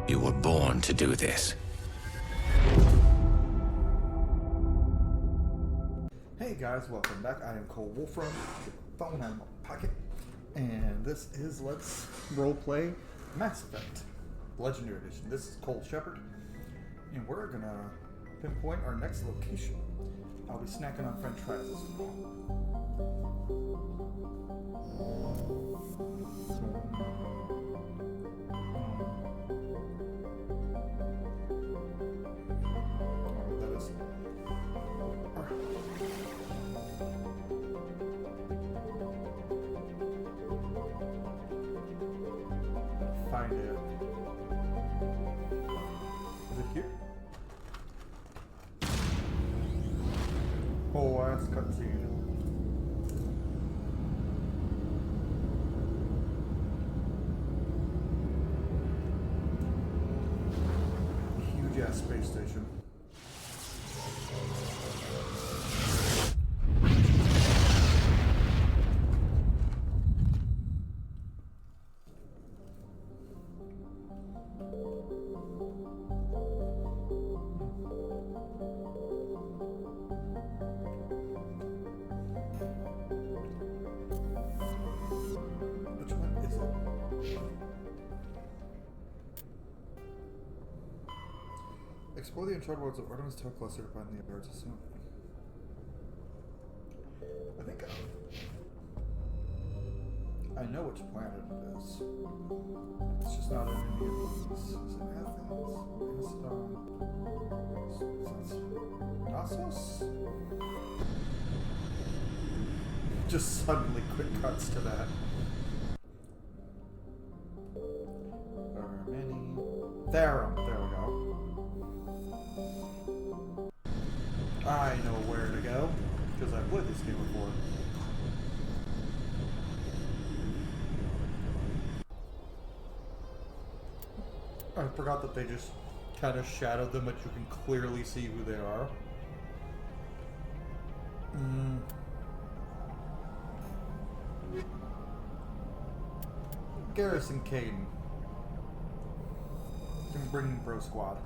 You were born to do this. Hey guys, welcome back. I am Cole Wolfram, phone out of my pocket, and this is Let's Roleplay Mass Effect Legendary Edition. This is Cole Shepard, and we're gonna pinpoint our next location. I'll be snacking on French fries this find it. Is it here? Oh, that's cutscene. Huge ass space station. Explore the uncharted worlds of Artemis Tau Cluster to find the birds of snow. I think I know which planet it is. It's just not in any of these. Is it Athens? Knossos? Just suddenly quick cuts to that. Therum. There we go. I know where to go, because I've played this game before. I forgot that they just kind of shadowed them, but you can clearly see who they are. Garrison Caden. Can bring Bro Squad.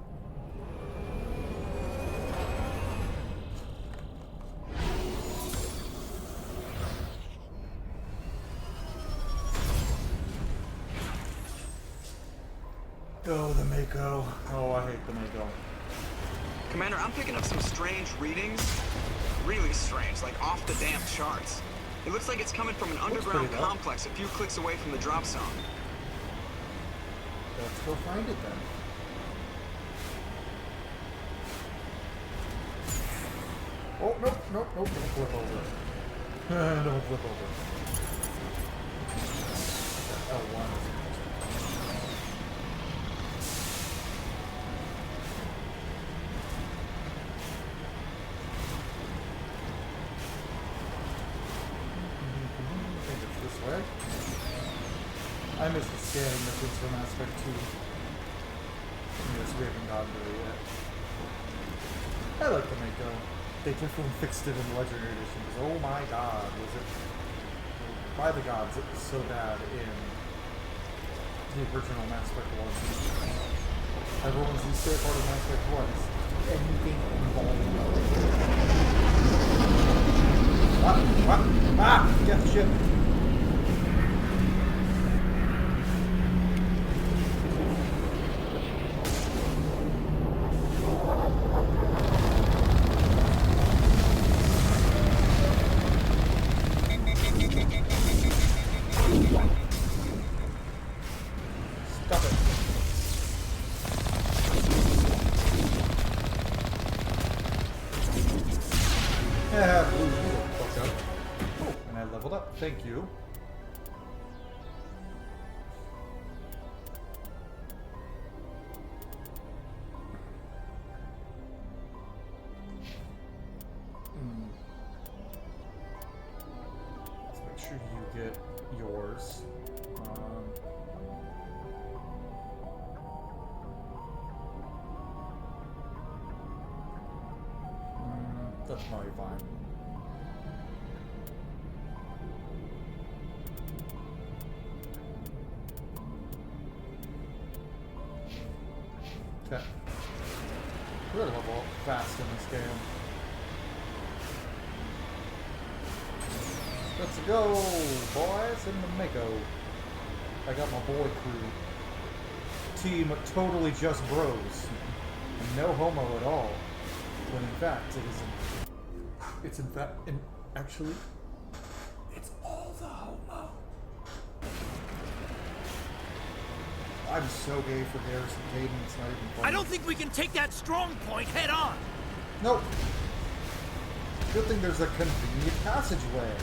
Oh, the Mako. Oh, I hate the Mako. Commander, I'm picking up some strange readings. Really strange, like off the damn charts. It looks like it's coming from an underground complex a few clicks away from the drop zone. Let's go find it then. Oh, nope, don't flip over. Don't flip over. L1. I missed the scanning missions from Aspect 2. Yes, we haven't gotten to it yet. I like the Mako. They definitely fixed it in Legendary Edition, because oh my god, was it... By the gods, it was so bad in the original Mass Effect 1. Everyone's the favorite part of Mass Effect 1 is anything involving get the ship! Thank you. Let's make sure you get yours. That's probably fine. Okay. We're gonna level up fast in this game. Let's go, boys, in the Mako. I got my boy crew. Team totally just bros. No homo at all. When in fact it isn't. It's in fact, actually, it's all the homo. I'm so gay for Garrison Caden, it's not even funny. I don't think we can take that strong point head on. Nope. Good thing there's a convenient passageway.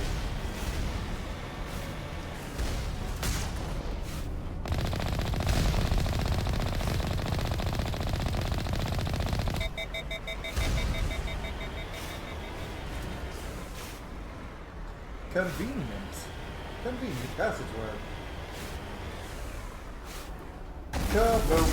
Convenient passageway. Kaboom.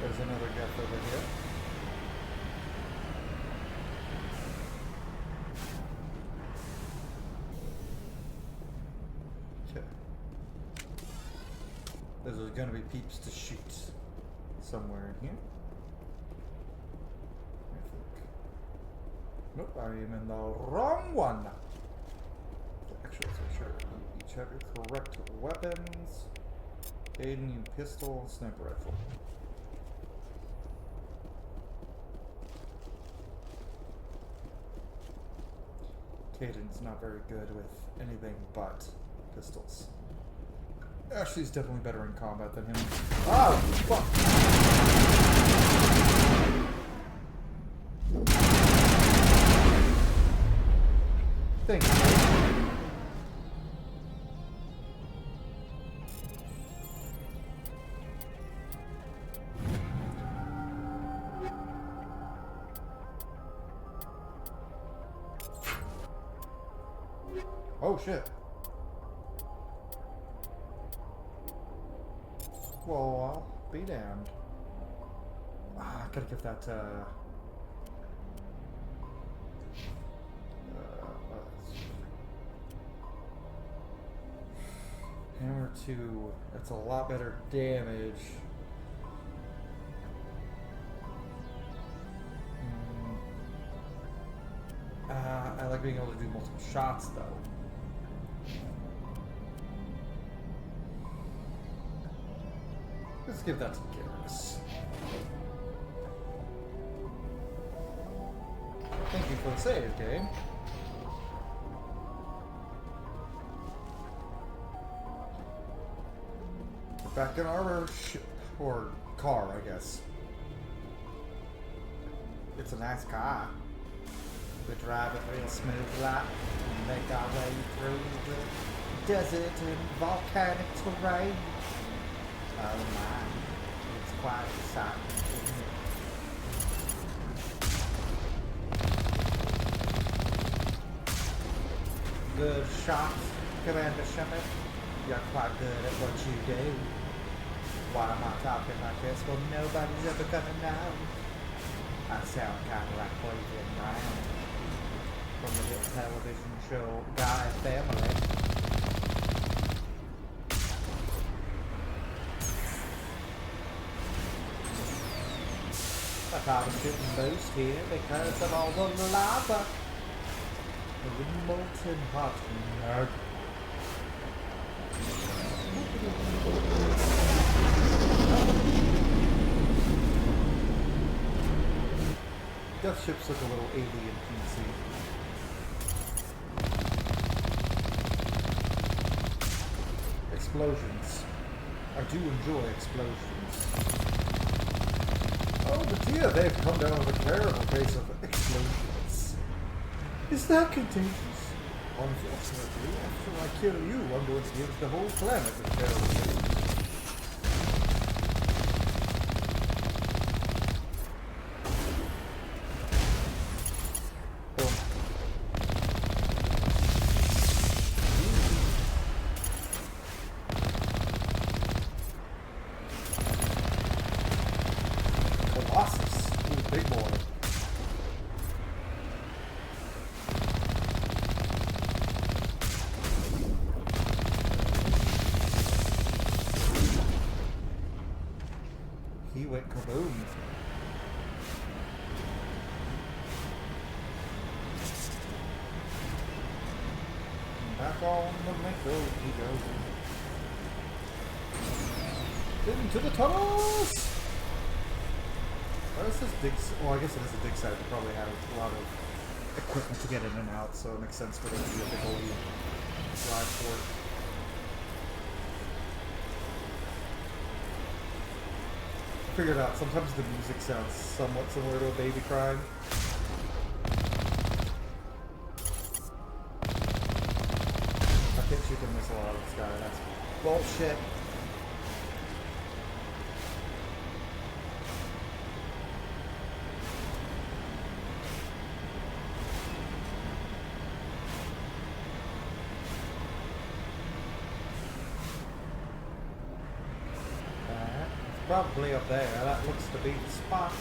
There's another gap over here. Okay. There's gonna be peeps to shoot somewhere in here. I think. Nope, I am in the wrong one. Actually, let's make sure you each have your correct weapons. Aiden, you pistol and sniper rifle. Caden's not very good with anything but pistols. Ashley's definitely better in combat than him. Oh, fuck! Thank you. Oh shit. Well, I'll be damned. Ah, I gotta give that, Hammer 2. That's a lot better damage. I like being able to do multiple shots, though. Let's give that to Garrus. Thank you for the save, game. We're back in our ship, or car, I guess. It's a nice car. We drive it real smooth like and make our way through the desert and volcanic terrain. Oh my, it's quite exciting, isn't it? Good shot, Commander Shepard. You're quite good at what you do. Why am I talking like this? Well, nobody's ever gonna know. I sound kind of like Cleveland Brown from the hit television show Guy Family. I thought I shouldn't boost here because of all the lava. The molten hot nerd. Death ships look a little alien PC. Explosions. I do enjoy explosions. Oh, but dear, they've come down with a terrible case of explosions. Is that contagious? Unfortunately, after I kill you, I'm going to give the whole planet a terrible case. on the Mako he goes. Into the tunnels! Why is this dig? Well, I guess it is a dig site. They probably have a lot of equipment to get in and out, so it makes sense for there to be a big old drive port. I figured out sometimes the music sounds somewhat similar to a baby crying. I can't shoot the missile out of the sky. That's bullshit. Probably up there. That looks to be the spot.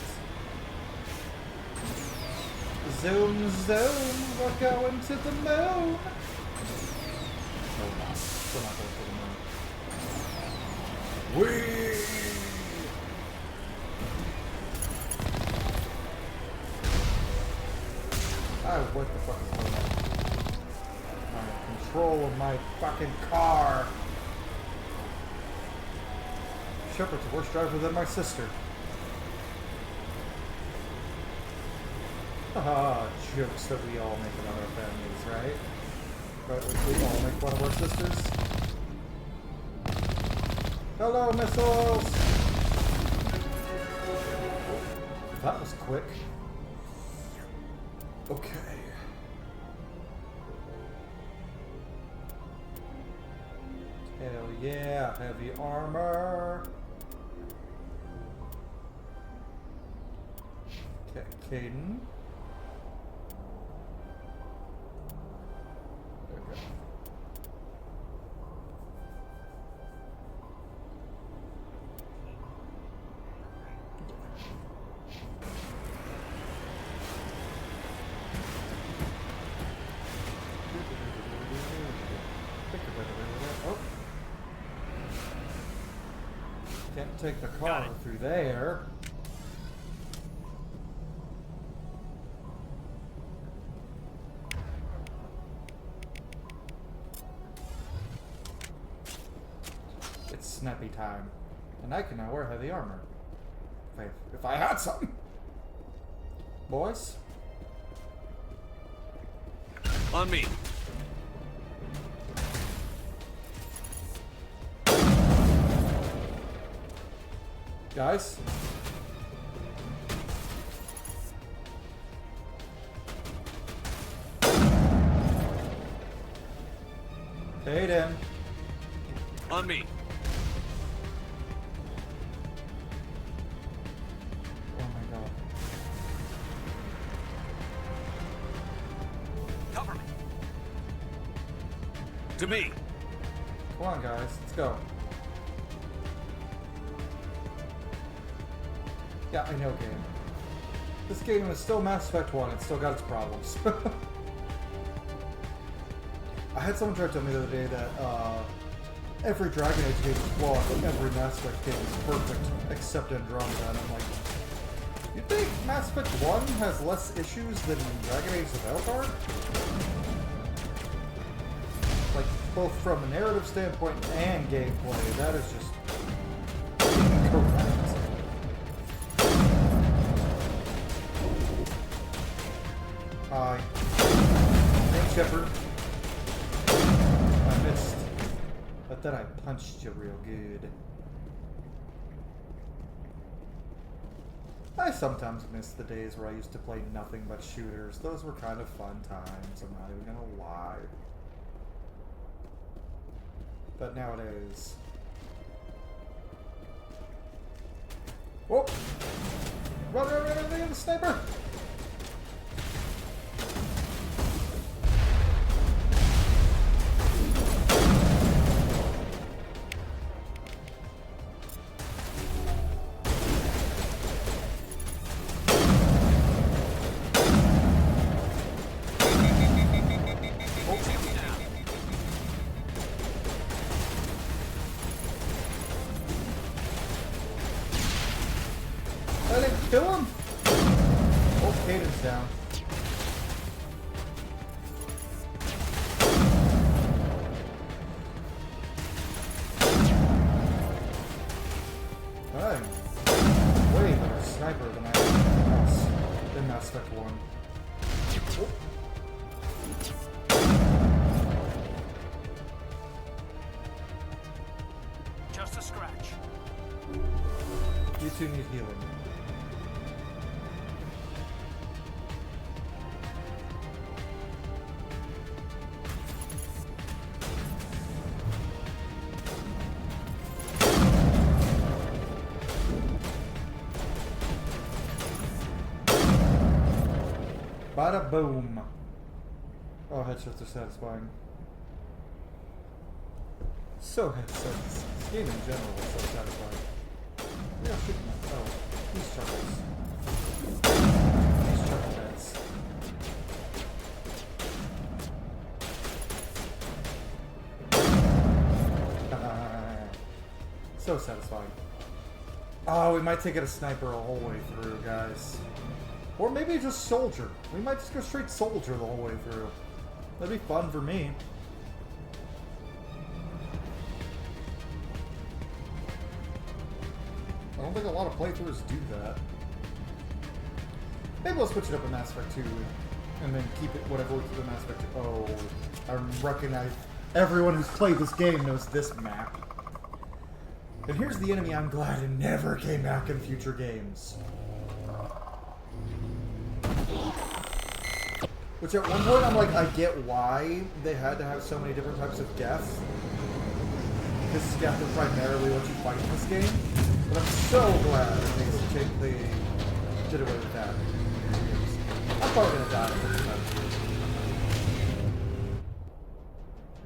Zoom, zoom. We're going to the moon. No, we're not. We're not going to the moon. Whee! Oh, what the fuck is going on? My control of my fucking car. Shepard's a worse driver than my sister. Haha, jokes that we all make about our families, right? But we all make fun of our sisters. Hello, missiles! That was quick. Okay. Hell yeah, heavy armor. Okay, Caden. There we go. Oh. Can't take the car through there. It's snappy time. And I can now wear heavy armor. If I had something. Boys? On me. Guys? Hayden. On me. Oh my god. Cover me. To me. Come on, guys. Let's go. Yeah, I know, game. This game is still Mass Effect 1. It's still got its problems. I had someone try to tell me the other day that every Dragon Age game is flawed, but every Mass Effect game is perfect, except Andromeda. And I'm like, you think Mass Effect 1 has less issues than Dragon Age the Veilguard? Like, both from a narrative standpoint and gameplay, that is just incorrect. Hi. Thanks, Shepard. I missed. But then I punched you real good. I sometimes miss the days where I used to play nothing but shooters. Those were kind of fun times, I'm not even gonna lie. But nowadays... Whoa! Run, the sniper! I didn't kill him! Oh, Caden's down. one. Oh. Just a scratch. You two need healing. Bada boom. Oh, headshots are satisfying. So headshots. This game in general is so satisfying. Yeah, shooting that. Oh, these chuckles. These chuckle heads. So satisfying. Oh, we might take it a sniper a whole way through, guys. Or maybe just soldier. We might just go straight soldier the whole way through. That'd be fun for me. I don't think a lot of playthroughs do that. Maybe we'll switch it up in Mass Effect 2 and then keep it whatever we keep in Mass Effect 2. Oh, I recognize everyone who's played this game knows this map. And here's the enemy I'm glad it never came back in future games. Which at one point I'm like, I get why they had to have so many different types of death. Because death is primarily what you fight in this game. But I'm so glad they did away with that. I'm probably gonna die if it's not.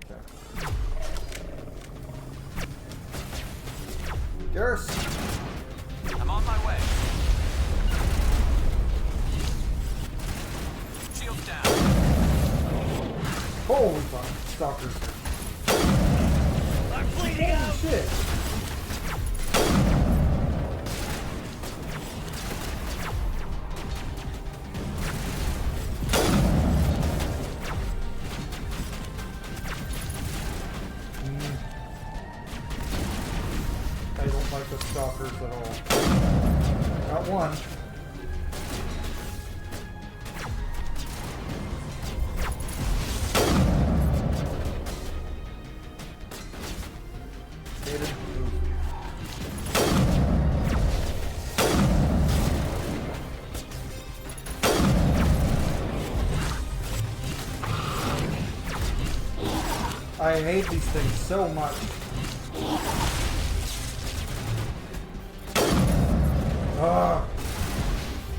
Okay. Garrus! I'm on my way. Shields down. Holy fuck, stalkers. I'm bleeding out. Holy shit. I don't like the stalkers at all. Got one. I hate these things so much. Ugh.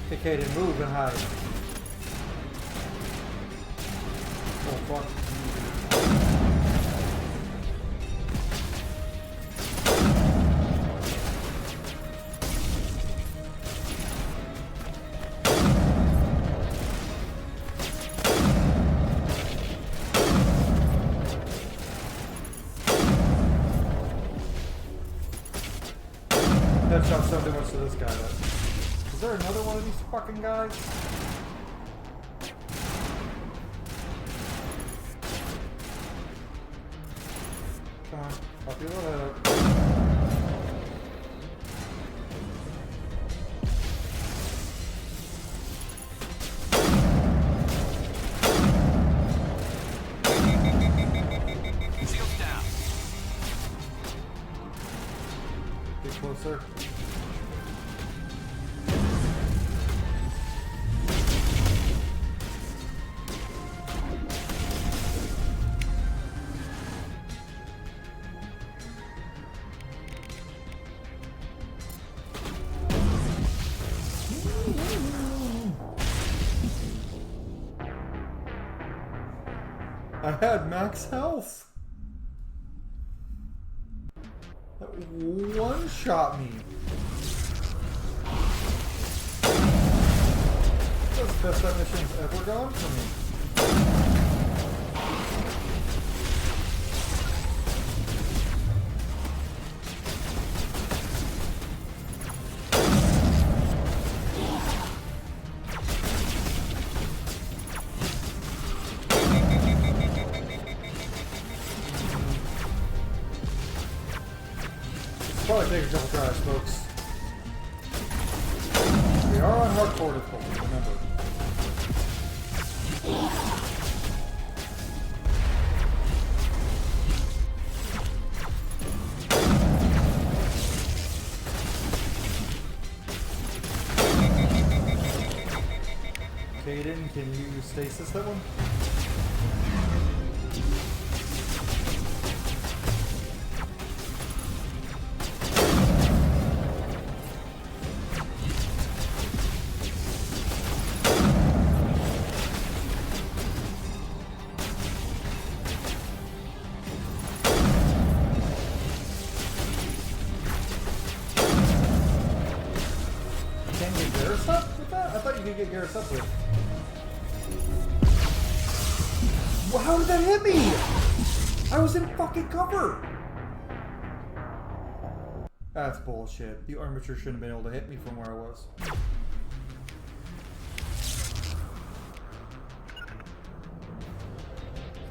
Hey, Kaden, move and hide. Oh, fuck. Headshots don't do much to this guy, though. Is there another one of these fucking guys? Come on, pop your little head up. Shields down. Get closer. I had max health. That one-shot me. That's the best that mission's ever gone for me. Probably take a couple tries, folks. We are on hardcore difficulty, remember. Shane, can you stasis that one? Can you get Garrus up with that? I thought you could get Garrus up with. Well, how did that hit me? I was in fucking cover. That's bullshit. The armature shouldn't have been able to hit me from where I was.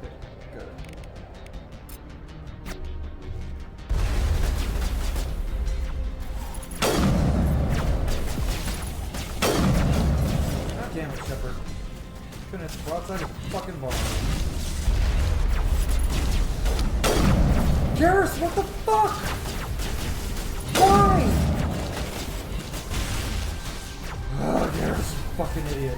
Okay, good. God damn it, Shepard. Couldn't hit the broadside of the fucking bar. Garrus, what the fuck? Why? Oh, Garrus, fucking idiot.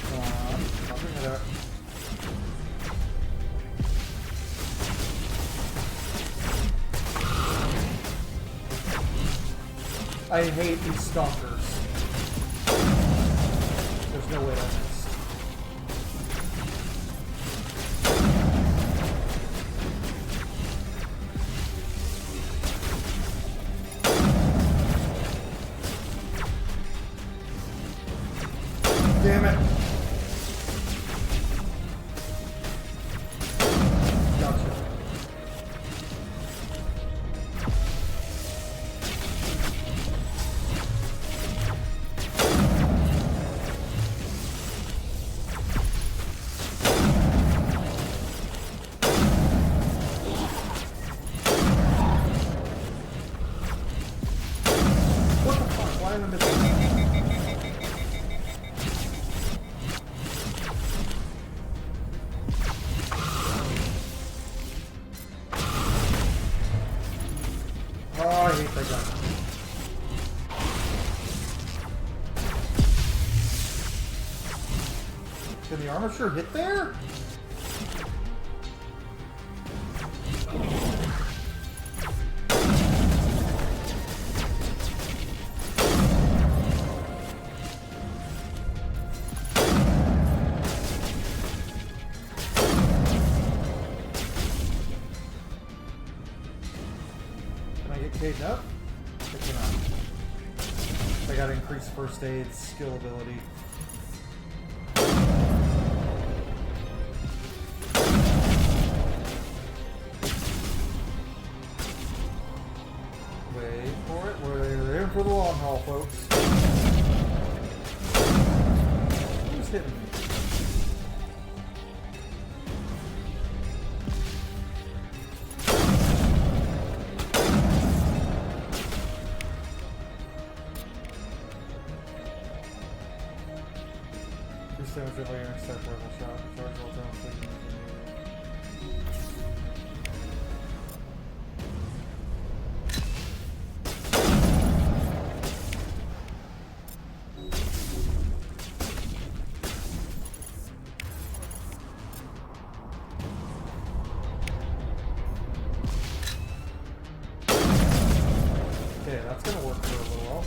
Come on, I'll bring it up. I hate these stalkers. There's no way I missed. Damn it. Gotcha. What the fuck? Why am I missing? Oh, I hate that guy. Can the armature hit there? Can I get Caden up? I cannot. I gotta increase first aid skill ability. Wait for it. We're in for the long haul, folks. Who's hitting me? Damage if I intercept rifle shot. Charge all down. Okay, that's gonna work for a little while.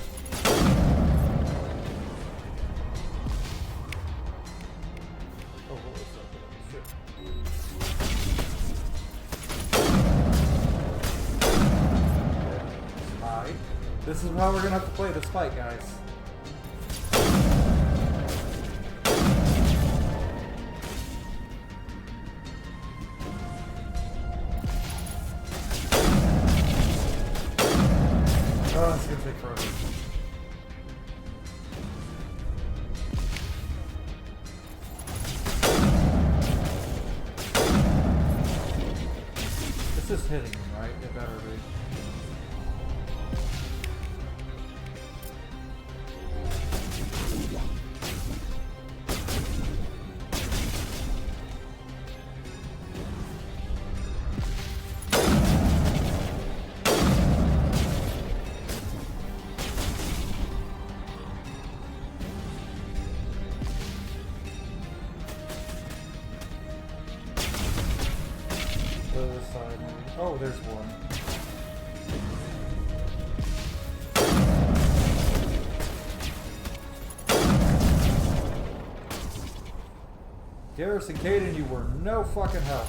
Oh, what was that? Shit. Okay. Hi. This is how we're gonna have to play this fight, guys. Oh, it's gonna take forever. It's just hitting him, right? It better be. the other side, maybe. Oh, there's one. Garrus and Caden, you were no fucking help.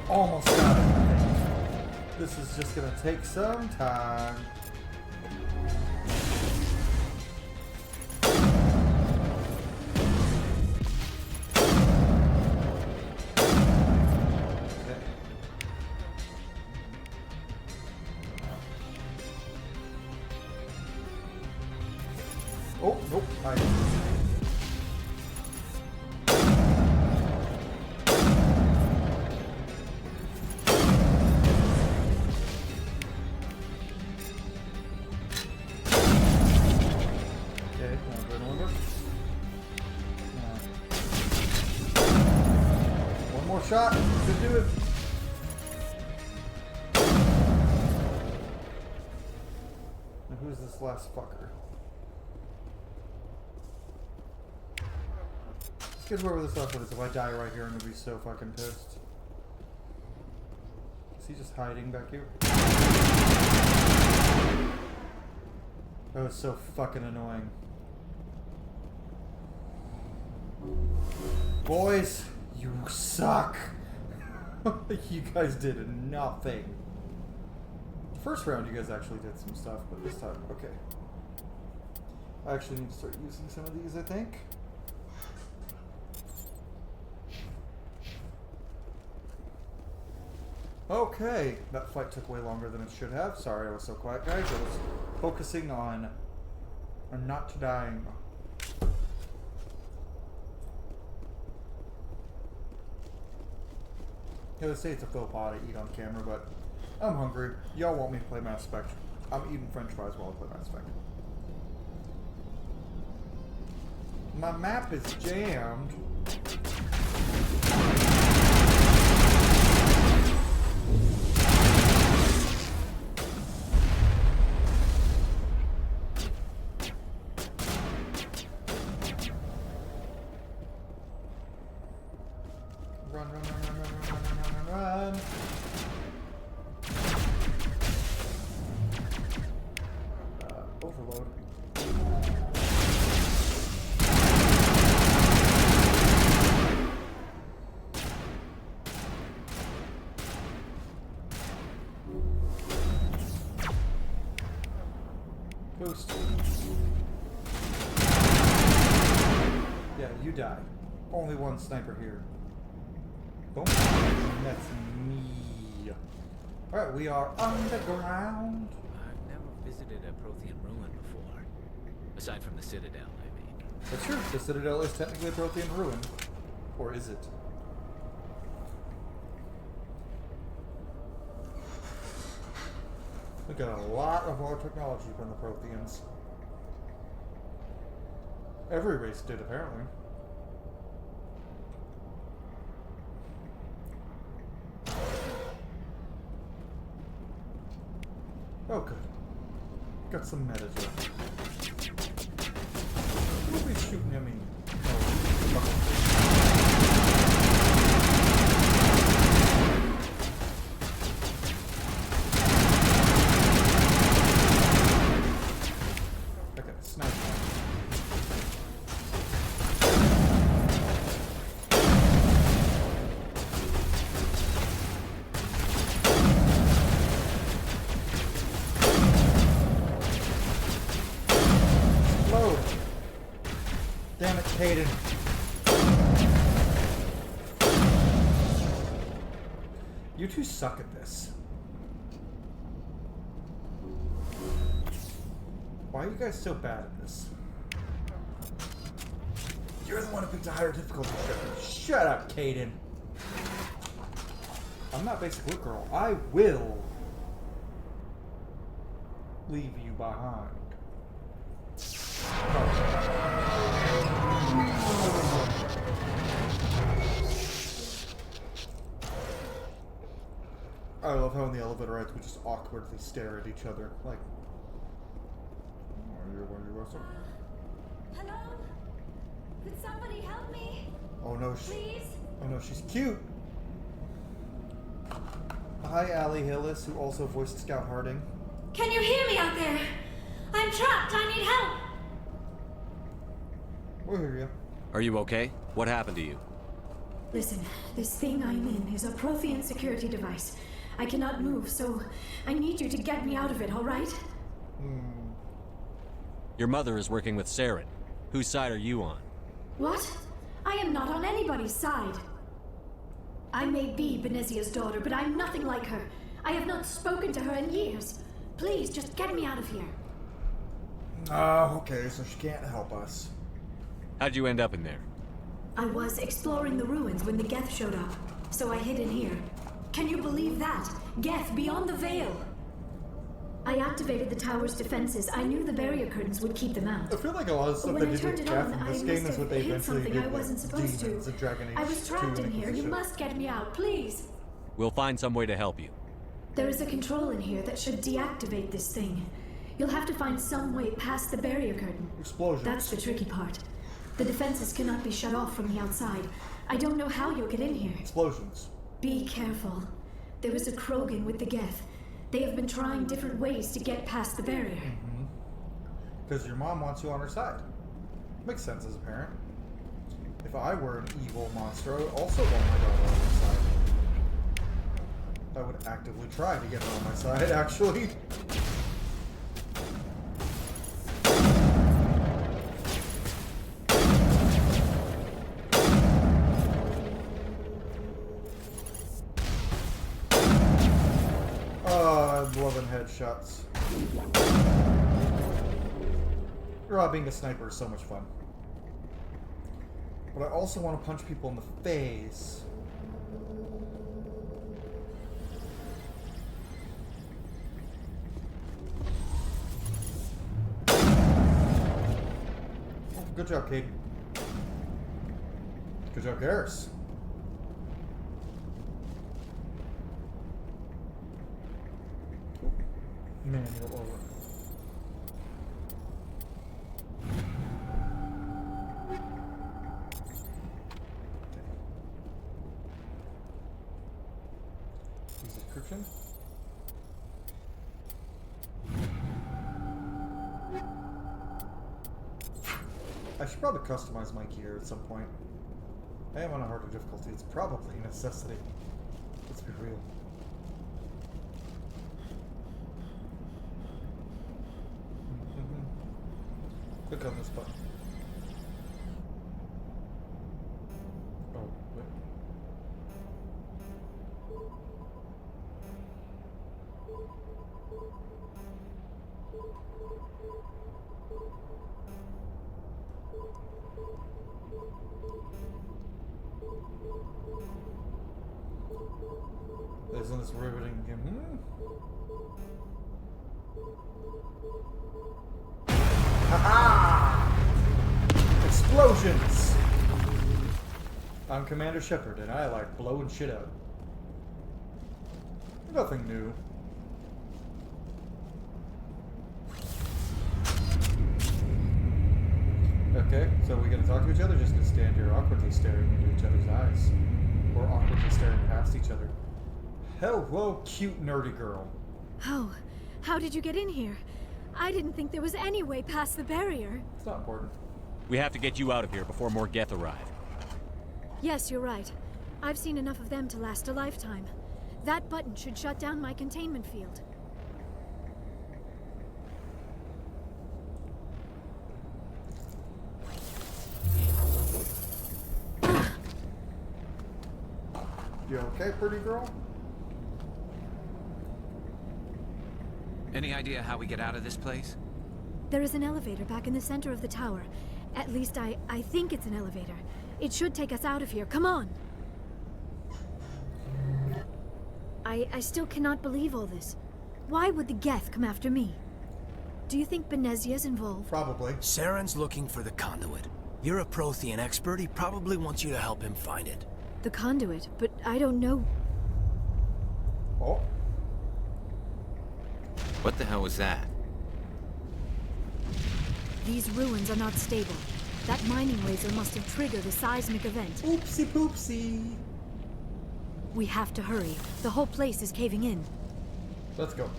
Almost got it. This is just gonna take some time. Okay. Oh, nope. Shot to do it. Now who's this last fucker? Let's get whoever this last one is. If I die right here, I'm gonna be so fucking pissed. Is he just hiding back here? That was so fucking annoying. Boys! You suck! You guys did nothing. The first round you guys actually did some stuff, but this time, okay. I actually need to start using some of these, I think. Okay, that fight took way longer than it should have. Sorry I was so quiet, guys. I was focusing on not dying. I would say it's a faux pas to eat on camera, but I'm hungry. Y'all want me to play Mass Effect. I'm eating french fries while I play Mass Effect. My map is jammed. Run, run, run, run, run, run, run, run, run, run. Overload. Boost. Yeah, you die. Only one sniper here. Boom. That's me. Alright, we are underground. I've never visited a Prothean ruin before. Aside from the Citadel, I mean. That's true. The Citadel is technically a Prothean ruin. Or is it? We got a lot of our technology from the Protheans. Every race did, apparently. Oh, good. Got some meta jump. Who'll be shooting at me? Okay, sniper. Damn it, Caden. You two suck at this. Why are you guys so bad at this? You're the one who picked a higher difficulty. Shut up, Caden. I'm not basic loot girl. I will leave you behind. I love how in the elevator rides we just awkwardly stare at each other, like. Are you Wilson? Hello? Could somebody help me? Oh no, Please? Oh no, she's cute. Hi, Allie Hillis, who also voiced Scout Harding. Can you hear me out there? I'm trapped. I need help. We'll hear you. Are you okay? What happened to you? Listen, this thing I'm in is a Prothean security device. I cannot move, so I need you to get me out of it, all right? Your mother is working with Saren. Whose side are you on? What? I am not on anybody's side. I may be Benzia's daughter, but I'm nothing like her. I have not spoken to her in years. Please, just get me out of here. Oh, okay, so she can't help us. How'd you end up in there? I was exploring the ruins when the Geth showed up, so I hid in here. Can you believe that? Geth beyond the veil! I activated the tower's defenses. I knew the barrier curtains would keep them out. I feel like a lot of stuff When they I did turned with it Geth on, in this I game must is what have they hit eventually something did I wasn't with supposed to. Demons in Dragon Age I was 2 trapped and in here. You Inquisition. must get me out, please. We'll find some way to help you. There is a control in here that should deactivate this thing. You'll have to find some way past the barrier curtain. Explosions. That's the tricky part. The defenses cannot be shut off from the outside. I don't know how you'll get in here. Explosions. Be careful. There is a Krogan with the Geth. They have been trying different ways to get past the barrier. Because your mom wants you on her side. Makes sense as a parent. If I were an evil monster, I would also want my daughter on my side. I would actively try to get her on my side, actually. I'm loving headshots. Being a sniper is so much fun. But I also want to punch people in the face. Oh, good job, Kate. Good job, Garrus. Manual over. Description. I should probably customize my gear at some point. I am on a harder difficulty. It's probably a necessity. Let's be real. Click on this button. Oh, wait. Isn't this riveting game? Ha-ha! Explosions! I'm Commander Shepard, and I like blowing shit up. Nothing new. Okay, so we gonna talk to each other? Just gonna stand here awkwardly staring into each other's eyes. Or awkwardly staring past each other. Hello, cute nerdy girl. Oh, how did you get in here? I didn't think there was any way past the barrier. It's not important. We have to get you out of here before more Geth arrive. Yes, you're right. I've seen enough of them to last a lifetime. That button should shut down my containment field. You okay, pretty girl? Any idea how we get out of this place? There is an elevator back in the center of the tower. At least I think it's an elevator. It should take us out of here. Come on! I still cannot believe all this. Why would the Geth come after me? Do you think Benzia's involved? Probably. Saren's looking for the conduit. You're a Prothean expert. He probably wants you to help him find it. The conduit, but I don't know. Oh. What the hell was that? These ruins are not stable. That mining laser must have triggered a seismic event. Oopsie poopsie. We have to hurry. The whole place is caving in. Let's go.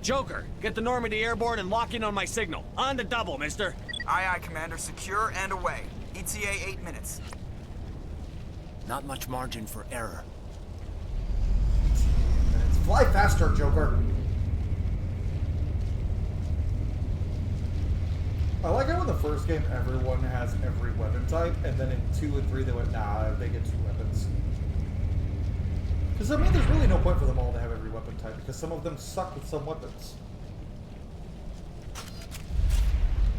Joker, get the Normandy airborne and lock in on my signal. On the double, mister. Aye, aye, Commander. Secure and away. ETA 8 minutes. Not much margin for error. Fly faster, Joker. I like how in the first game everyone has every weapon type, and then in 2 and 3 they went, nah, they get 2 weapons. Because I mean, there's really no point for them all to have every weapon type, because some of them suck with some weapons.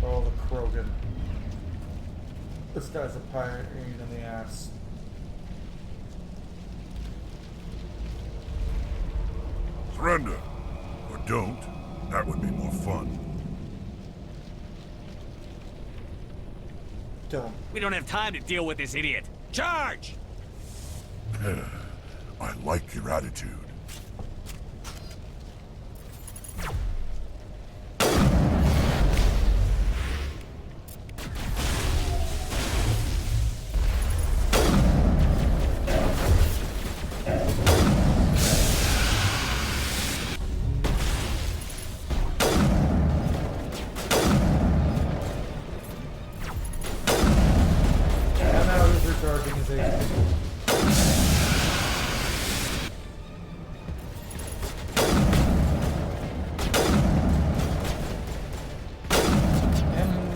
Oh, the Krogan. This guy's a pain in the ass. Surrender. Or don't. That would be more fun. Kill him. We don't have time to deal with this idiot. Charge! I like your attitude. And now he's recharging his HP.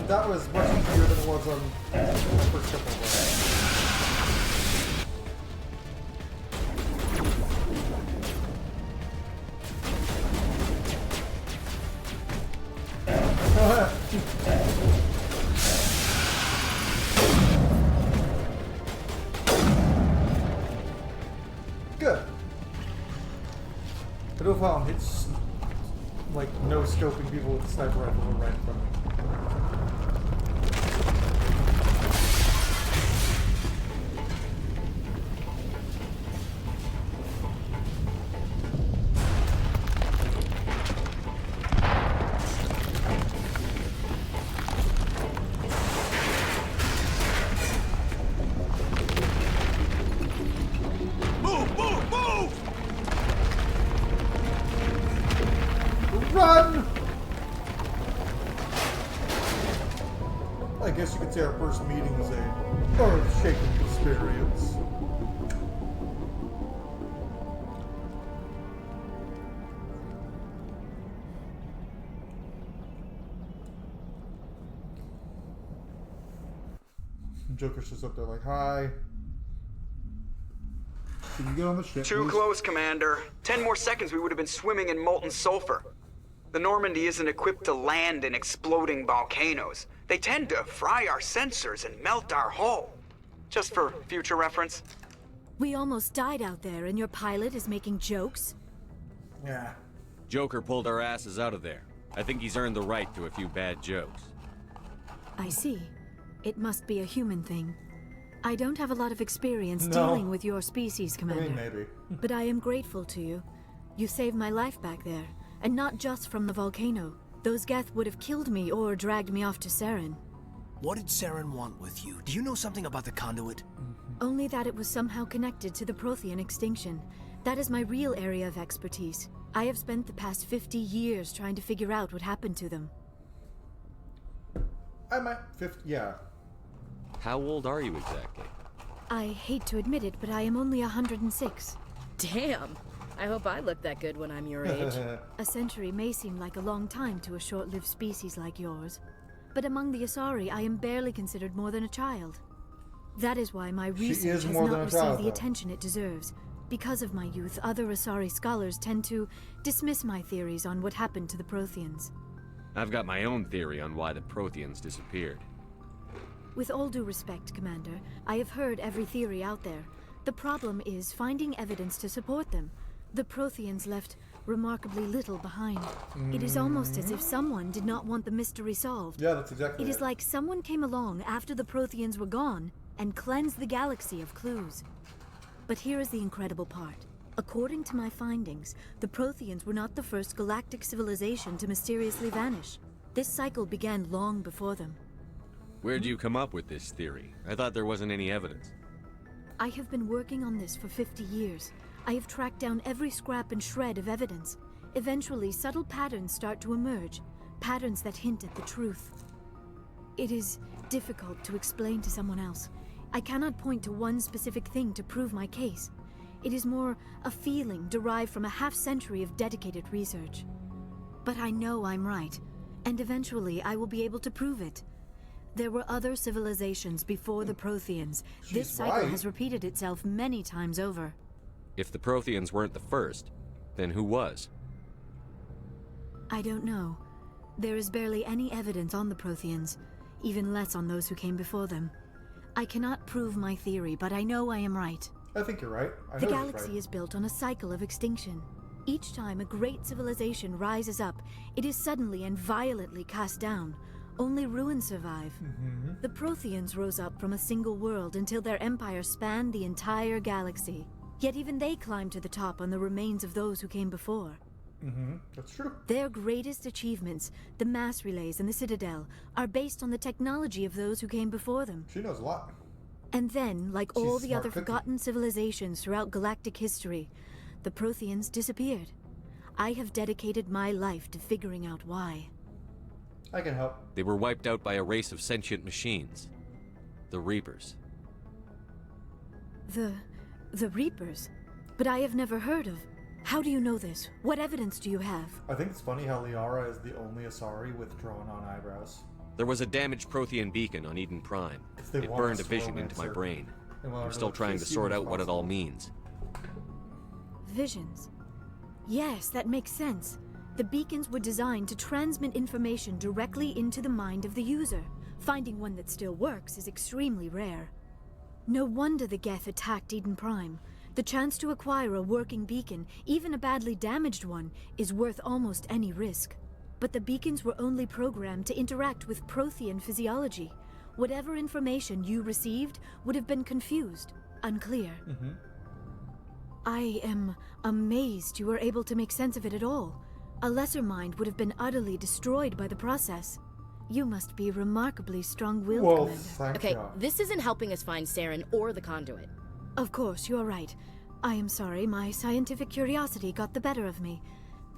That was much easier than it was on the first couple of Good. I don't know if it's like no scoping people with the sniper rifle right in front of me. Run! I guess you could say our first meeting was a earth-shaking experience. Joker's just up there like, hi. Can you get on the ship, Too please? close, Commander. 10 more seconds, we would have been swimming in molten sulfur. The Normandy isn't equipped to land in exploding volcanoes. They tend to fry our sensors and melt our hull. Just for future reference. We almost died out there, and your pilot is making jokes? Yeah. Joker pulled our asses out of there. I think he's earned the right to a few bad jokes. I see. It must be a human thing. I don't have a lot of experience No. dealing with your species, Commander. I mean, maybe. But I am grateful to you. You saved my life back there, and not just from the volcano. Those Geth would have killed me or dragged me off to Saren. What did Saren want with you? Do you know something about the conduit? Only that it was somehow connected to the Prothean extinction. That is my real area of expertise. I have spent the past 50 years trying to figure out what happened to them. I might 50. Yeah. How old are you exactly? I hate to admit it, but I am only 106. Damn. I hope I look that good when I'm your age. A century may seem like a long time to a short-lived species like yours. But among the Asari, I am barely considered more than a child. That is why my research has more than not a received child, the though. attention it deserves. Because of my youth, other Asari scholars tend to dismiss my theories on what happened to the Protheans. I've got my own theory on why the Protheans disappeared. With all due respect, Commander, I have heard every theory out there. The problem is finding evidence to support them. The Protheans left remarkably little behind. It is almost as if someone did not want the mystery solved. Yeah, that's exactly It is like someone came along after the Protheans were gone and cleansed the galaxy of clues. But here is the incredible part. According to my findings, the Protheans were not the first galactic civilization to mysteriously vanish. This cycle began long before them. Where'd you come up with this theory? I thought there wasn't any evidence. I have been working on this for 50 years. I have tracked down every scrap and shred of evidence. Eventually, subtle patterns start to emerge, patterns that hint at the truth. It is difficult to explain to someone else. I cannot point to one specific thing to prove my case. It is more a feeling derived from a half-century of dedicated research. But I know I'm right, and eventually I will be able to prove it. There were other civilizations before the Protheans. This cycle has repeated itself many times over. If the Protheans weren't the first, then who was? I don't know. There is barely any evidence on the Protheans, even less on those who came before them. I cannot prove my theory, but I know I am right. I think you're right. I know The you're galaxy right. is built on a cycle of extinction. Each time a great civilization rises up, it is suddenly and violently cast down. Only ruins survive. The Protheans rose up from a single world until their empire spanned the entire galaxy. Yet even they climbed to the top on the remains of those who came before. That's true. Their greatest achievements, the mass relays and the Citadel, are based on the technology of those who came before them. She knows a lot. And then, like She's all a the smart other cookie. forgotten civilizations throughout galactic history, the Protheans disappeared. I have dedicated my life to figuring out why. I can help. They were wiped out by a race of sentient machines. The Reapers. The Reapers? But I have never heard of. How do you know this? What evidence do you have? I think it's funny how Liara is the only Asari with drawn-on eyebrows. There was a damaged Prothean beacon on Eden Prime. They It want burned a us to vision into my romance her. brain. They want her I'm to still look trying as to sort human out what it all possible. means. Visions. Yes, that makes sense. The beacons were designed to transmit information directly into the mind of the user. Finding one that still works is extremely rare. No wonder the Geth attacked Eden Prime. The chance to acquire a working beacon, even a badly damaged one, is worth almost any risk. But the beacons were only programmed to interact with Prothean physiology. Whatever information you received would have been confused, unclear. I am amazed you were able to make sense of it at all. A lesser mind would have been utterly destroyed by the process. You must be remarkably strong-willed, Well, Commander. thank Okay, God. this isn't helping us find Saren or the conduit. Of course, you are right. I am sorry, my scientific curiosity got the better of me.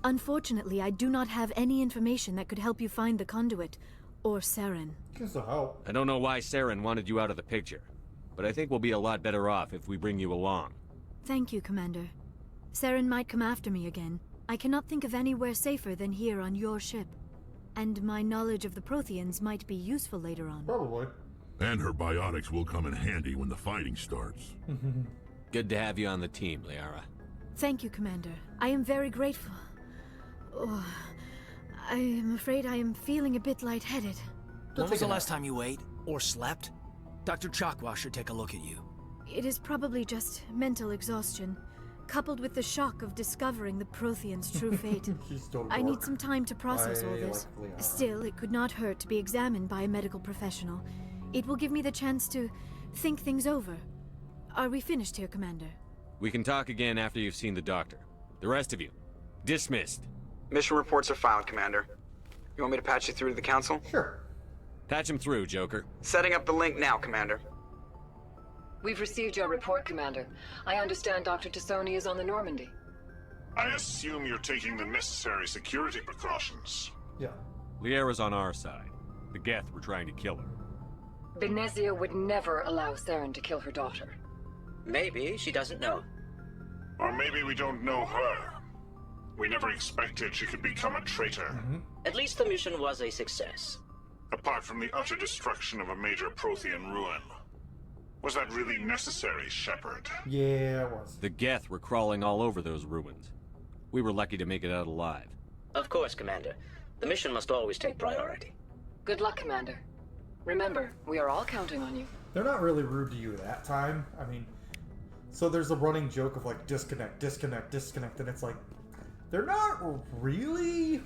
Unfortunately, I do not have any information that could help you find the conduit, or Saren. Can still help. I don't know why Saren wanted you out of the picture, but I think we'll be a lot better off if we bring you along. Thank you, Commander. Saren might come after me again. I cannot think of anywhere safer than here on your ship. And my knowledge of the Protheans might be useful later on. Probably. And her biotics will come in handy when the fighting starts. Good to have you on the team, Liara. Thank you, Commander. I am very grateful. Oh, I am afraid I am feeling a bit lightheaded. When was the last time you ate? Or slept? Dr. Chakwa should take a look at you. It is probably just mental exhaustion, coupled with the shock of discovering the Protheans' true fate. She's total I need dork. some time to process all I this. like Liara. Still, it could not hurt to be examined by a medical professional. It will give me the chance to think things over. Are we finished here, Commander? We can talk again after you've seen the doctor. The rest of you, dismissed. Mission reports are filed, Commander. You want me to patch you through to the Council? Sure. Patch him through, Joker. Setting up the link now, Commander. We've received your report, Commander. I understand Dr. T'soni is on the Normandy. I assume you're taking the necessary security precautions. Yeah. Liara's on our side. The Geth were trying to kill her. Benzia would never allow Saren to kill her daughter. Maybe she doesn't know. Or maybe we don't know her. We never expected she could become a traitor. At least the mission was a success. Apart from the utter destruction of a major Prothean ruin. Was that really necessary, Shepard? Yeah, it was. The Geth were crawling all over those ruins. We were lucky to make it out alive. Of course, Commander. The mission must always take priority. Good luck, Commander. Remember, we are all counting on you. They're not really rude to you that time. I mean, so there's a running joke of like disconnect, disconnect, disconnect, and it's like they're not really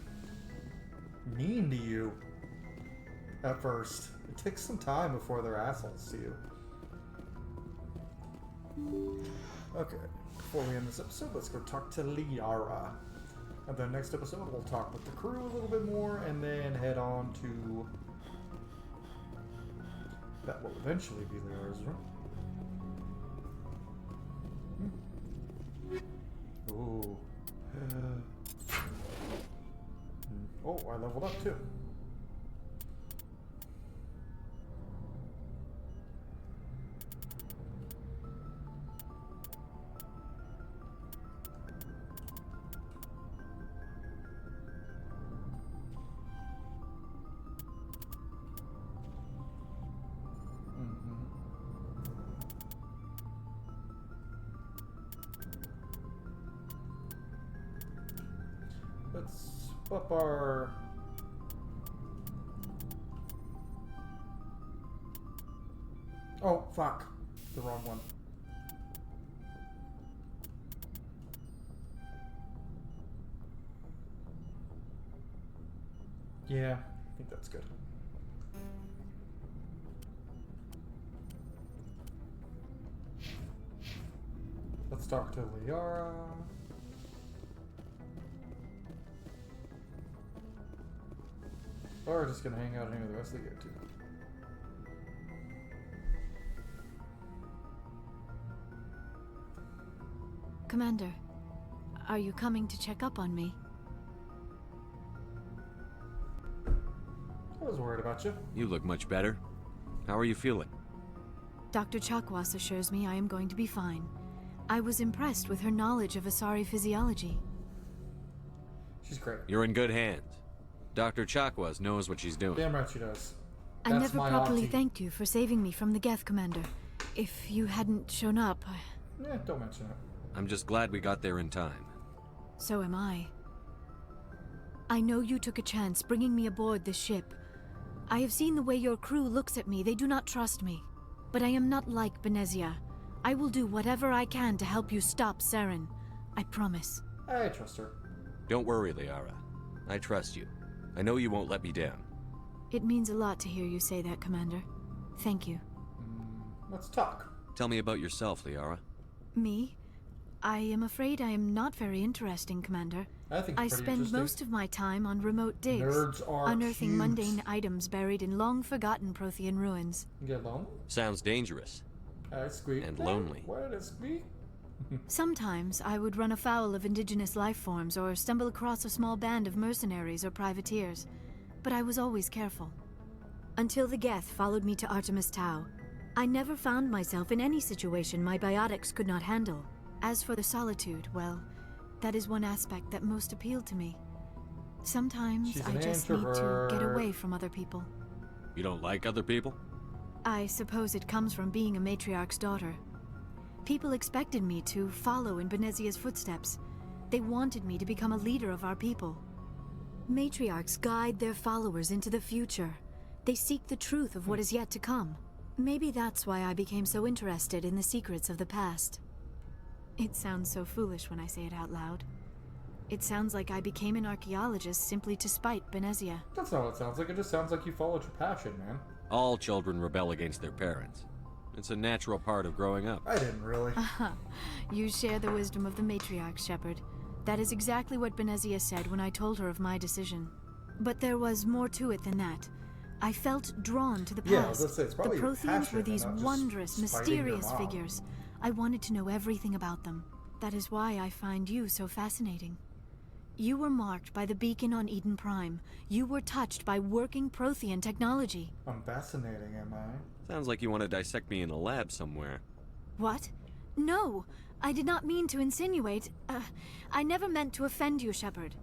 mean to you at first. It takes some time before they're assholes to you. Okay, before we end this episode, let's go talk to Liara. And then next episode, we'll talk with the crew a little bit more, and then head on to that will eventually be Liara's room. Ooh. Oh, I leveled up too. Let's up our... Oh, fuck. The wrong one. Yeah, I think that's good. Let's talk to Liara. Or just gonna hang out here the rest of the year too. Commander, are you coming to check up on me? I was worried about you. You look much better. How are you feeling? Dr. Chakwas assures me I am going to be fine. I was impressed with her knowledge of Asari physiology. She's great. You're in good hands. Dr. Chakwas knows what she's doing. Damn right she does. I never properly thanked you for saving me from the Geth, Commander. If you hadn't shown up... Yeah, don't mention it. I'm just glad we got there in time. So am I. I know you took a chance bringing me aboard this ship. I have seen the way your crew looks at me. They do not trust me. But I am not like Benzia. I will do whatever I can to help you stop Saren. I promise. I trust her. Don't worry, Liara. I trust you. I know you won't let me down. It means a lot to hear you say that, Commander. Thank you. Let's talk. Tell me about yourself, Liara. Me? I am afraid I am not very interesting, Commander. I spend most of my time on remote digs, unearthing cute. mundane items buried in long-forgotten Prothean ruins. You get lonely? Sounds dangerous. I squeak. And lonely. Why did I squeak? Sometimes I would run afoul of indigenous life forms or stumble across a small band of mercenaries or privateers, but I was always careful. Until the Geth followed me to Artemis Tau, I never found myself in any situation my biotics could not handle. As for the solitude, well, that is one aspect that most appealed to me. Sometimes I just need to get away from other people. You don't like other people? I suppose it comes from being a matriarch's daughter. People expected me to follow in Benezia's footsteps. They wanted me to become a leader of our people. Matriarchs guide their followers into the future. They seek the truth of what is yet to come. Maybe that's why I became so interested in the secrets of the past. It sounds so foolish when I say it out loud. It sounds like I became an archaeologist simply to spite Benzia. That's not what it sounds like. It just sounds like you followed your passion, man. All children rebel against their parents. It's a natural part of growing up. I didn't really. You share the wisdom of the matriarch, Shepard. That is exactly what Benzia said when I told her of my decision. But there was more to it than that. I felt drawn to the past. Yeah, I was gonna say, it's probably the Protheans were these wondrous, mysterious figures. I wanted to know everything about them. That is why I find you so fascinating. You were marked by the beacon on Eden Prime. You were touched by working Prothean technology. I'm fascinating, am I? Sounds like you want to dissect me in a lab somewhere. What? No, I did not mean to insinuate. I never meant to offend you, Shepard.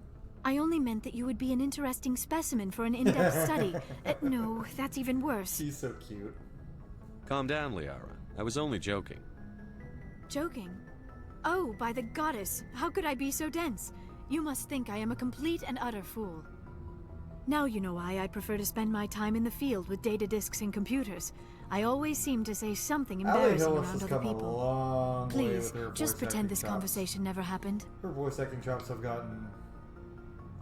I only meant that you would be an interesting specimen for an in-depth study. No, that's even worse. She's so cute. Calm down, Liara. I was only joking. Joking? Oh, by the goddess, how could I be so dense? You must think I am a complete and utter fool. Now you know why I prefer to spend my time in the field with data disks and computers. I always seem to say something embarrassing around other people. Please, just pretend this conversation never happened. Her voice acting chops have gotten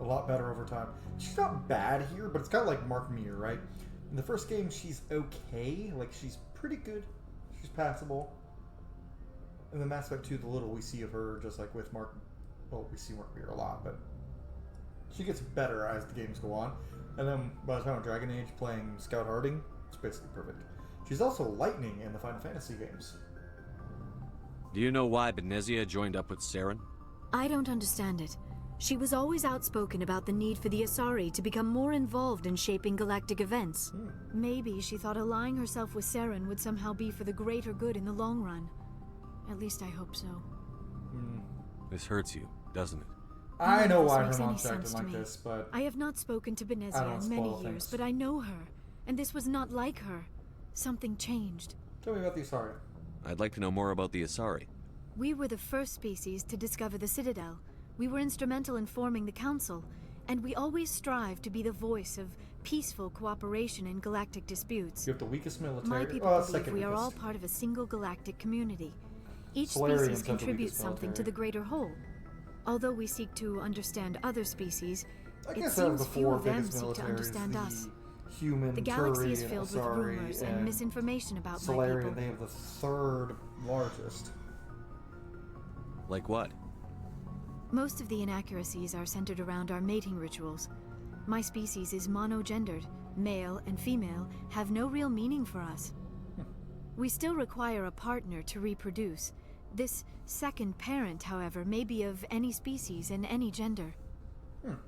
a lot better over time. She's not bad here, but it's kind of like Mark Meer, right? In the first game, she's okay. Like, she's pretty good. She's passable. And then Mass Effect 2, the little we see of her, just like with Mark... Well, we see Mark Meer a lot, but... She gets better as the games go on. And then by the time of Dragon Age playing Scout Harding, it's basically perfect. She's also Lightning in the Final Fantasy games. Do you know why Benzia joined up with Saren? I don't understand it. She was always outspoken about the need for the Asari to become more involved in shaping galactic events. Maybe she thought allying herself with Saren would somehow be for the greater good in the long run. At least I hope so. This hurts you, doesn't it? I know why her mom's acting like this, but... I have not spoken to Benzia in many years, but I know her. And this was not like her. Something changed. Tell me about the Asari. I'd like to know more about the Asari. We were the first species to discover the Citadel. We were instrumental in forming the Council, and we always strive to be the voice of peaceful cooperation in galactic disputes. You have the weakest military. My people believe we are all part of a single galactic community. Each species contributes something to the greater whole. Although we seek to understand other species, it seems few of them seek to understand us. The galaxy is filled with rumors and misinformation about my people. They have the third largest. Like what? Most of the inaccuracies are centered around our mating rituals. My species is monogendered. Male and female have no real meaning for us. We still require a partner to reproduce. This second parent, however, may be of any species and any gender.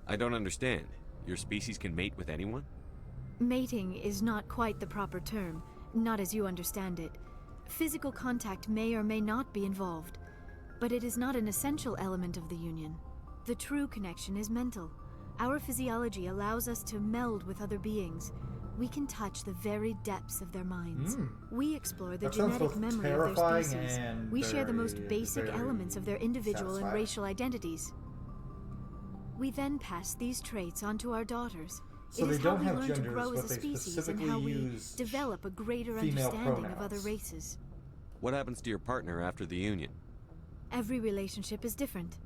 I don't understand. Your species can mate with anyone? Mating is not quite the proper term, not as you understand it. Physical contact may or may not be involved, but it is not an essential element of the union. The true connection is mental. Our physiology allows us to meld with other beings. We can touch the very depths of their minds. We explore the genetic memory of their species. We share the most basic elements of their individual and racial identities. We then pass these traits onto our daughters. So it is they how don't we have learn genders, to grow but as a they species and specifically how we use develop a greater female understanding of pronouns. other races. What happens to your partner after the union? Every relationship is different.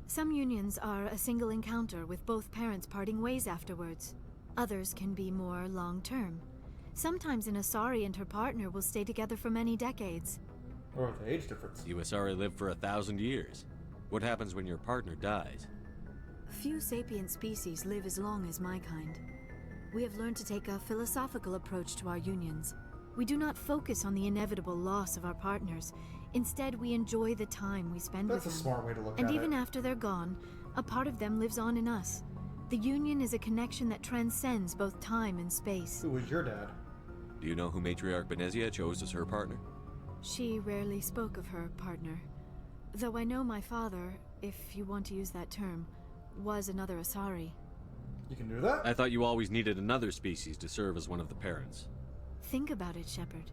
Some unions are a single encounter with both parents parting ways afterwards. Others can be more long-term. Sometimes an Asari and her partner will stay together for many decades. Or with the age difference. You Asari live for 1,000 years. What happens when your partner dies? Few sapient species live as long as my kind. We have learned to take a philosophical approach to our unions. We do not focus on the inevitable loss of our partners. Instead, we enjoy the time we spend with them. That's a smart way to look at it. And even after they're gone, a part of them lives on in us. The union is a connection that transcends both time and space. Who was your dad? Do you know who Matriarch Benzia chose as her partner? She rarely spoke of her partner. Though I know my father, if you want to use that term, was another Asari. You can do that? I thought you always needed another species to serve as one of the parents. Think about it, Shepard.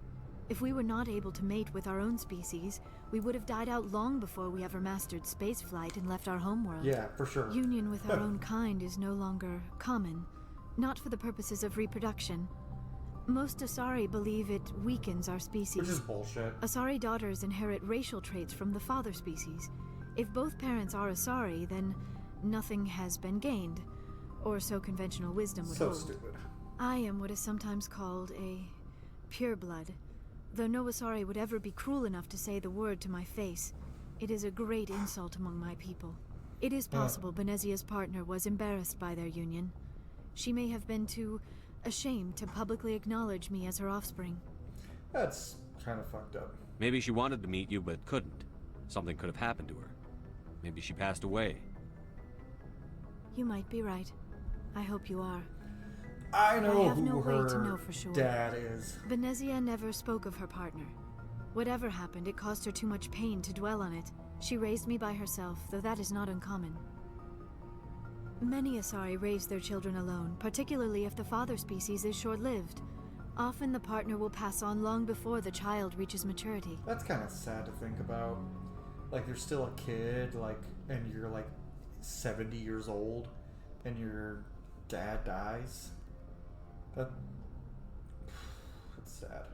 If we were not able to mate with our own species, we would have died out long before we ever mastered spaceflight and left our homeworld. Yeah, for sure. Union with our own kind is no longer common, not for the purposes of reproduction. Most Asari believe it weakens our species. Which is bullshit. Asari daughters inherit racial traits from the father species. If both parents are Asari, then nothing has been gained, or so conventional wisdom would hold. So stupid. I am what is sometimes called a pureblood. Though no Asari would ever be cruel enough to say the word to my face, it is a great insult among my people. It is possible Benzia's partner was embarrassed by their union. She may have been too ashamed to publicly acknowledge me as her offspring. That's kind of fucked up. Maybe she wanted to meet you but couldn't. Something could have happened to her. Maybe she passed away. You might be right. I hope you are. I know have who no way her to know for sure. dad is. Benzia never spoke of her partner. Whatever happened, it caused her too much pain to dwell on it. She raised me by herself, though that is not uncommon. Many Asari raise their children alone, particularly if the father species is short-lived. Often the partner will pass on long before the child reaches maturity. That's kind of sad to think about. Like, you're still a kid, like, and you're like 70 years old, and your dad dies. That's sad.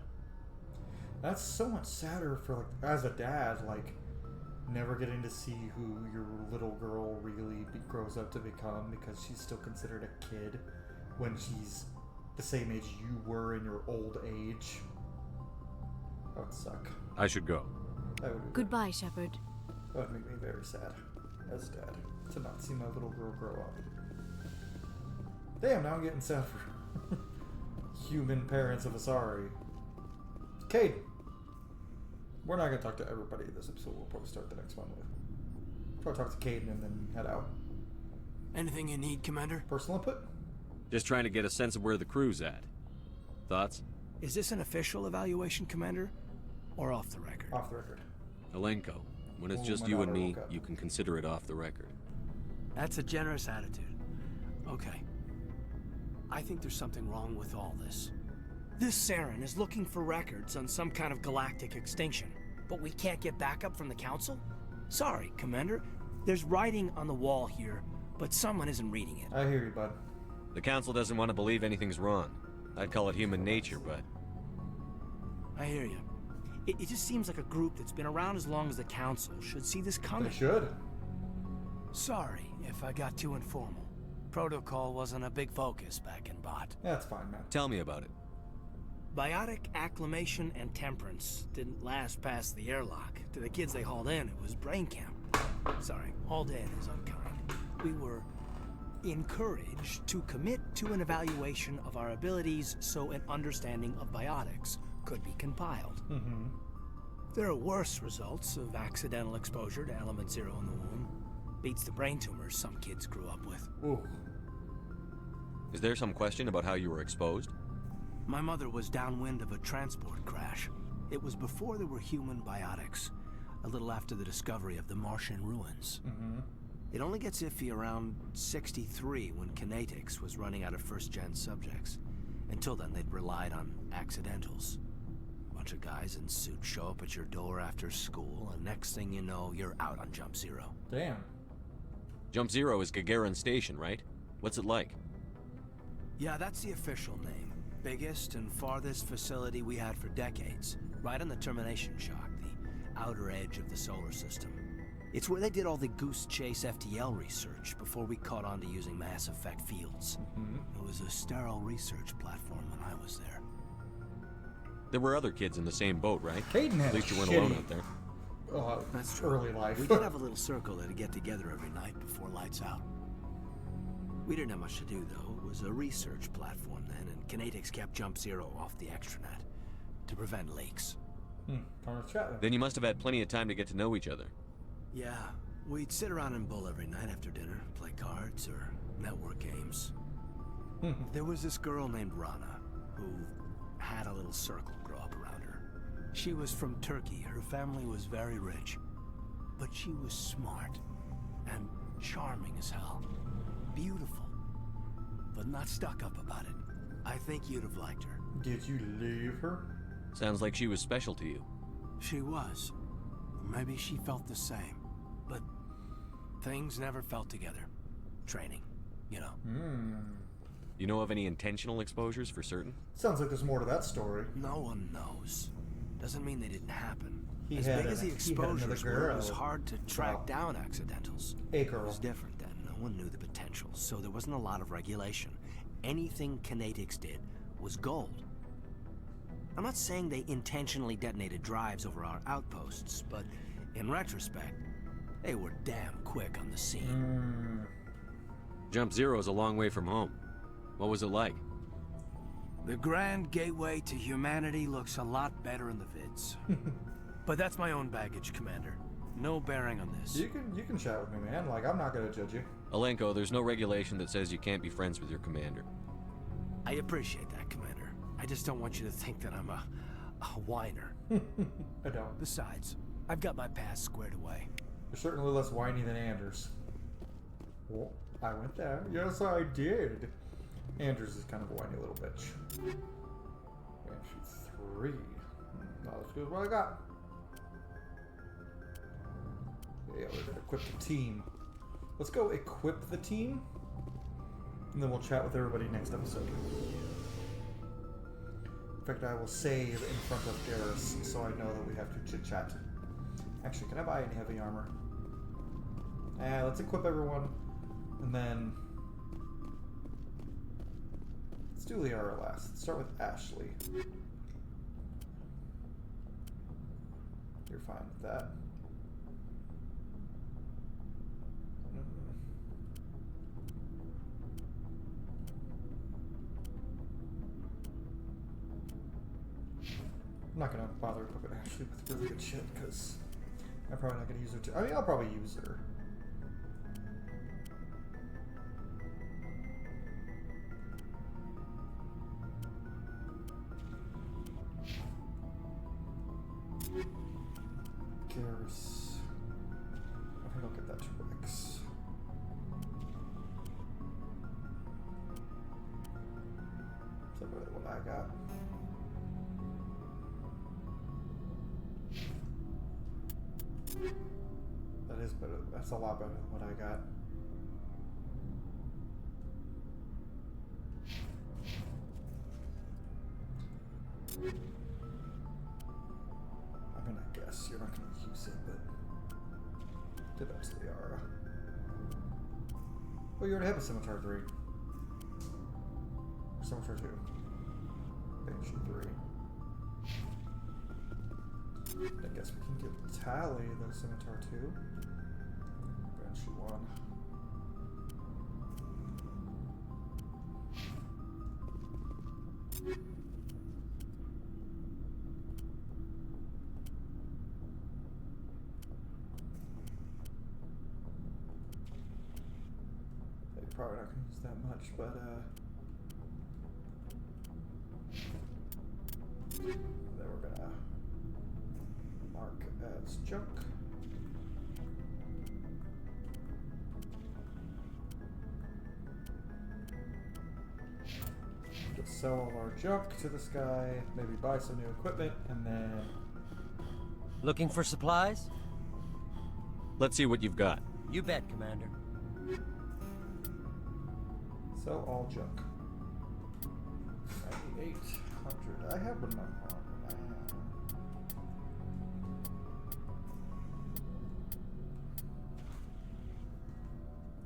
That's so much sadder for, like, as a dad, like, never getting to see who your little girl really grows up to become because she's still considered a kid when she's the same age you were in your old age. That would suck. I should go. That would be Goodbye, Shepard. That would make me very sad as dad to not see my little girl grow up. Damn, now I'm getting sad for human parents of Asari. Cade. We're not going to talk to everybody this episode. We'll probably start the next one with. Probably talk to Caden and then head out. Anything you need, Commander? Personal input? Just trying to get a sense of where the crew's at. Thoughts? Is this an official evaluation, Commander? Or off the record? Off the record. Alenko, when it's Oh, just my you and daughter me, woke up. you can consider it off the record. That's a generous attitude. Okay. I think there's something wrong with all this. This Saren is looking for records on some kind of galactic extinction, but we can't get backup from the Council? Sorry, Commander. There's writing on the wall here, but someone isn't reading it. I hear you, bud. The Council doesn't want to believe anything's wrong. I'd call it human nature, but... I hear you. It just seems like a group that's been around as long as the Council should see this coming. They should. Sorry if I got too informal. Protocol wasn't a big focus back in Bot. That's fine, man. Tell me about it. Biotic acclimation and temperance didn't last past the airlock. To the kids they hauled in, it was brain camp. Sorry, hauled in is unkind. We were encouraged to commit to an evaluation of our abilities so an understanding of biotics could be compiled. Mm-hmm. There are worse results of accidental exposure to element 0 in the womb. Beats the brain tumors some kids grew up with. Ooh. Is there some question about how you were exposed? My mother was downwind of a transport crash. It was before there were human biotics, a little after the discovery of the Martian ruins. Mm-hmm. It only gets iffy around 63 when Kinetics was running out of first-gen subjects. Until then, they'd relied on accidentals. A bunch of guys in suits show up at your door after school, and next thing you know, you're out on Jump Zero. Damn. Jump Zero is Gagarin Station, right? What's it like? Yeah, that's the official name. Biggest and farthest facility we had for decades. Right on the termination shock, the outer edge of the solar system. It's where they did all the Goose Chase FTL research before we caught on to using mass effect fields. Mm-hmm. It was a sterile research platform when I was there. There were other kids in the same boat, right? Caden had At least you weren't shitty- alone out there. That's true. Early life. We did have a little circle that'd get together every night before lights out. We didn't have much to do, though. It was a research platform then, and Kinetics kept Jump Zero off the extranet to prevent leaks. Then you must have had plenty of time to get to know each other. Yeah, we'd sit around and bull every night after dinner, play cards or network games. There was this girl named Rana, who had a little circle grow up around her. She was from Turkey. Her family was very rich. But she was smart and charming as hell. Beautiful, but not stuck up about it. I think you'd have liked her. Did you leave her? Sounds like she was special to you. She was. Maybe she felt the same. But things never felt together. Training, you know. You know of any intentional exposures for certain? Sounds like there's more to that story. No one knows. Doesn't mean they didn't happen. He As had big as the he had exposures another were, it was girl. hard to track Wow. down accidentals. A It girl. was different then. No one knew the potential, so there wasn't a lot of regulation. Anything Kinetics did was gold. I'm not saying they intentionally detonated drives over our outposts, but in retrospect, they were damn quick on the scene. Jump Zero is a long way from home. What was it like? The grand gateway to humanity looks a lot better in the vids. But that's my own baggage, Commander. No bearing on this. You can chat with me, man. Like, I'm not gonna judge you. Alenko, there's no regulation that says you can't be friends with your commander. I appreciate that, Commander. I just don't want you to think that I'm a whiner. I don't. Besides, I've got my past squared away. You're certainly less whiny than Anders. Well, I went there. Yes, I did. Anders is kind of a whiny little bitch. And she's 3. Not as good as what I got. Yeah, we're gonna equip the team. Let's go equip the team. And then we'll chat with everybody next episode. In fact, I will save in front of Garrus so I know that we have to chit-chat. Actually, can I buy any heavy armor? Let's equip everyone. And then... let's do Liara last. Let's start with Ashley. You're fine with that. I'm not gonna bother equipping Ashley with really good shit because I'm probably not gonna use her too. I mean, I'll probably use her. Garrus. I think I'll get that to Rex. Is that really what I got? That is better. That's a lot better than what I got. I mean, I guess you're not going to use it, but give that to Liara. Oh, you already have a Scimitar 3. Or Scimitar 2. Banshee 3. I guess we can give Tally the Scimitar 2. Banshee 1. You're probably not going to use that much, but then we're gonna mark as junk. Just sell all our junk to this guy, maybe buy some new equipment, and then... Looking for supplies? Let's see what you've got. You bet, Commander. Sell all junk. 9,800. I have enough.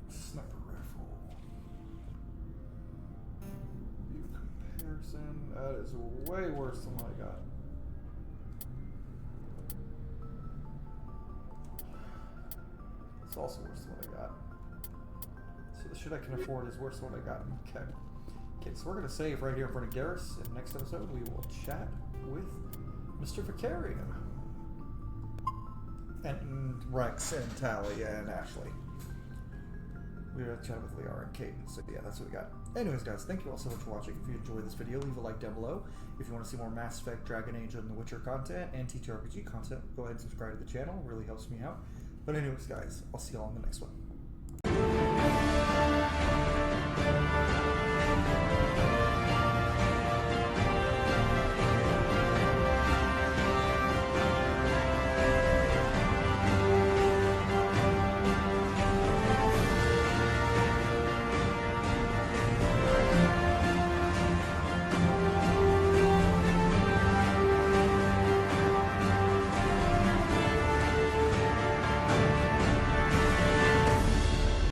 Sniper rifle. View comparison. That is way worse than what I got. It's also worse than what I got. So the shit I can afford is worse than what I got. Okay. Okay, so we're going to save right here in front of Garrus. In the next episode, we will chat with Mr. Vicarium. And Rex and Tally and Ashley. We're going to chat with Liara and Kate. So yeah, that's what we got. Anyways, guys, thank you all so much for watching. If you enjoyed this video, leave a like down below. If you want to see more Mass Effect, Dragon Age, and The Witcher content, and TTRPG content, go ahead and subscribe to the channel. It really helps me out. But anyways, guys, I'll see you all in the next one.